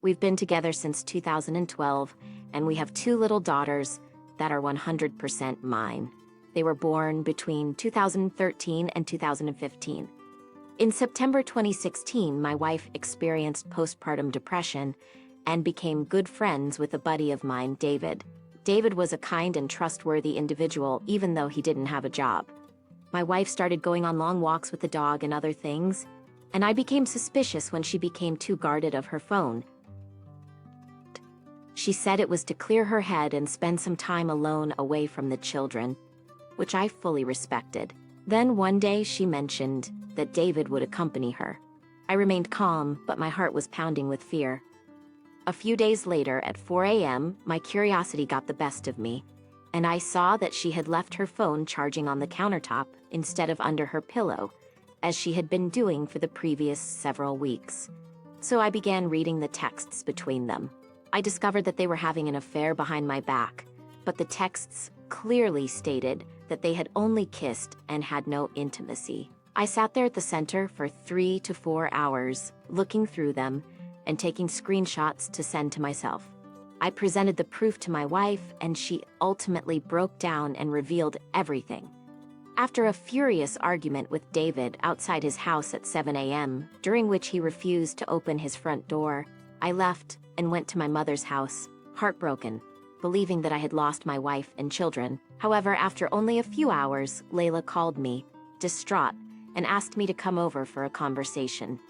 We've been together since 2012, and we have two little daughters that are 100% mine. They were born between 2013 and 2015. In September 2016, my wife experienced postpartum depression and became good friends with a buddy of mine, David. David was a kind and trustworthy individual, even though he didn't have a job. My wife started going on long walks with the dog and other things, and I became suspicious when she became too guarded of her phone. She said it was to clear her head and spend some time alone away from the children, which I fully respected. Then one day she mentioned that David would accompany her. I remained calm, but my heart was pounding with fear. A few days later, at 4 a.m., my curiosity got the best of me, and I saw that she had left her phone charging on the countertop instead of under her pillow, as she had been doing for the previous several weeks. So I began reading the texts between them. I discovered that they were having an affair behind my back, but the texts clearly stated that they had only kissed and had no intimacy. I sat there at the center for 3 to 4 hours, looking through them and taking screenshots to send to myself. I presented the proof to my wife, and she ultimately broke down and revealed everything. After a furious argument with David outside his house at 7 a.m., during which he refused to open his front door, I left and went to my mother's house, heartbroken, believing that I had lost my wife and children. However, after only a few hours, Layla called me, distraught, and asked me to come over for a conversation.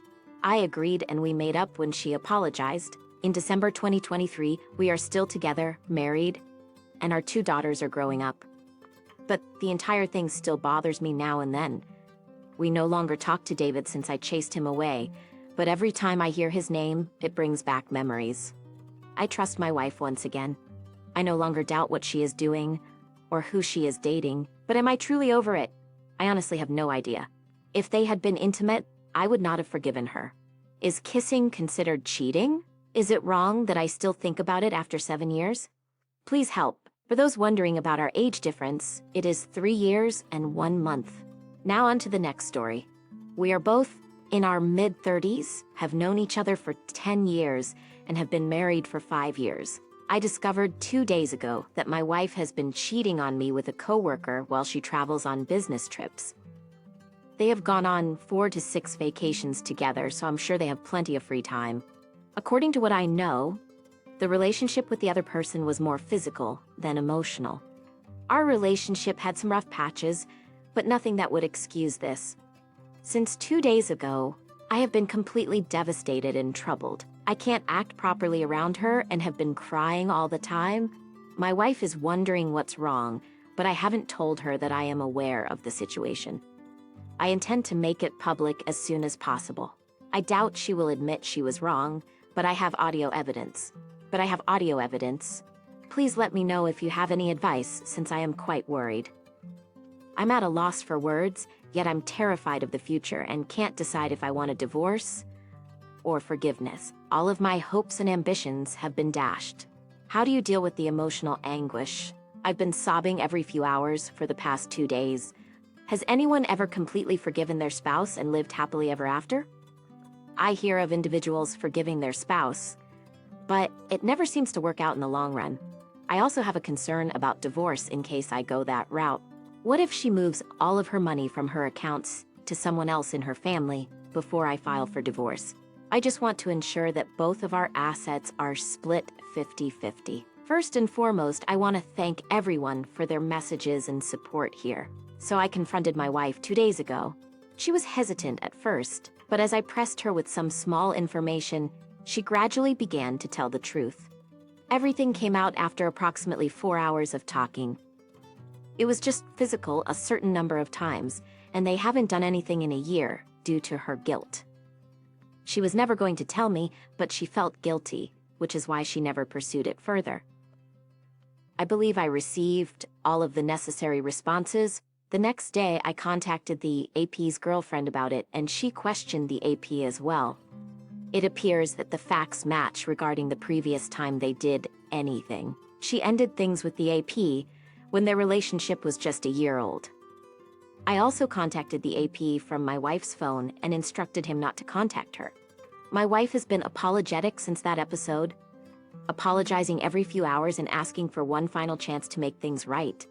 I agreed, and we made up when she apologized. In December 2023, we are still together, married, and our 2 daughters are growing up. But the entire thing still bothers me now and then. We no longer talk to David since I chased him away, but every time I hear his name, it brings back memories. I trust my wife once again. I no longer doubt what she is doing or who she is dating, but am I truly over it? I honestly have no idea. If they had been intimate, I would not have forgiven her. Is kissing considered cheating? Is it wrong that I still think about it after 7 years? Please help. For those wondering about our age difference, it is 3 years and 1 month. Now on to the next story. We are both in our mid-30s, have known each other for 10 years, and have been married for 5 years. I discovered 2 days ago that my wife has been cheating on me with a coworker while she travels on business trips. They have gone on 4 to 6 vacations together, so I'm sure they have plenty of free time. According to what I know, the relationship with the other person was more physical than emotional. Our relationship had some rough patches, but nothing that would excuse this. Since 2 days ago, I have been completely devastated and troubled. I can't act properly around her and have been crying all the time. My wife is wondering what's wrong, but I haven't told her that I am aware of the situation. I intend to make it public as soon as possible. I doubt she will admit she was wrong, but I have audio evidence. Please let me know if you have any advice, since I am quite worried. I'm at a loss for words, yet I'm terrified of the future and can't decide if I want a divorce or forgiveness. All of my hopes and ambitions have been dashed. How do you deal with the emotional anguish? I've been sobbing every few hours for the past 2 days. Has anyone ever completely forgiven their spouse and lived happily ever after? I hear of individuals forgiving their spouse, but it never seems to work out in the long run. I also have a concern about divorce in case I go that route. What if she moves all of her money from her accounts to someone else in her family before I file for divorce? I just want to ensure that both of our assets are split 50-50. First and foremost, I want to thank everyone for their messages and support here. So I confronted my wife 2 days ago. She was hesitant at first, but as I pressed her with some small information, she gradually began to tell the truth. Everything came out after approximately 4 hours of talking. It was just physical a certain number of times, and they haven't done anything in a year due to her guilt. She was never going to tell me, but she felt guilty, which is why she never pursued it further. I believe I received all of the necessary responses. The next day, I contacted the AP's girlfriend about it, and she questioned the AP as well. It appears that the facts match regarding the previous time they did anything. She ended things with the AP when their relationship was just a year old. I also contacted the AP from my wife's phone and instructed him not to contact her. My wife has been apologetic since that episode, apologizing every few hours and asking for one final chance to make things right.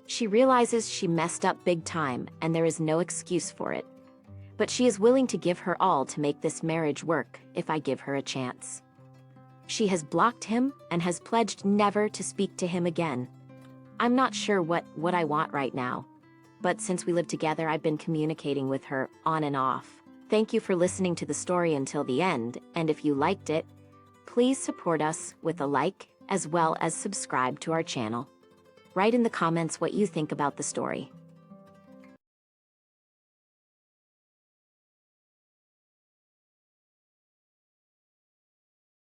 She realizes she messed up big time and there is no excuse for it. But she is willing to give her all to make this marriage work if I give her a chance. She has blocked him and has pledged never to speak to him again. I'm not sure what I want right now, but since we live together, I've been communicating with her on and off. Thank you for listening to the story until the end, and if you liked it, please support us with a like as well as subscribe to our channel. Write in the comments what you think about the story.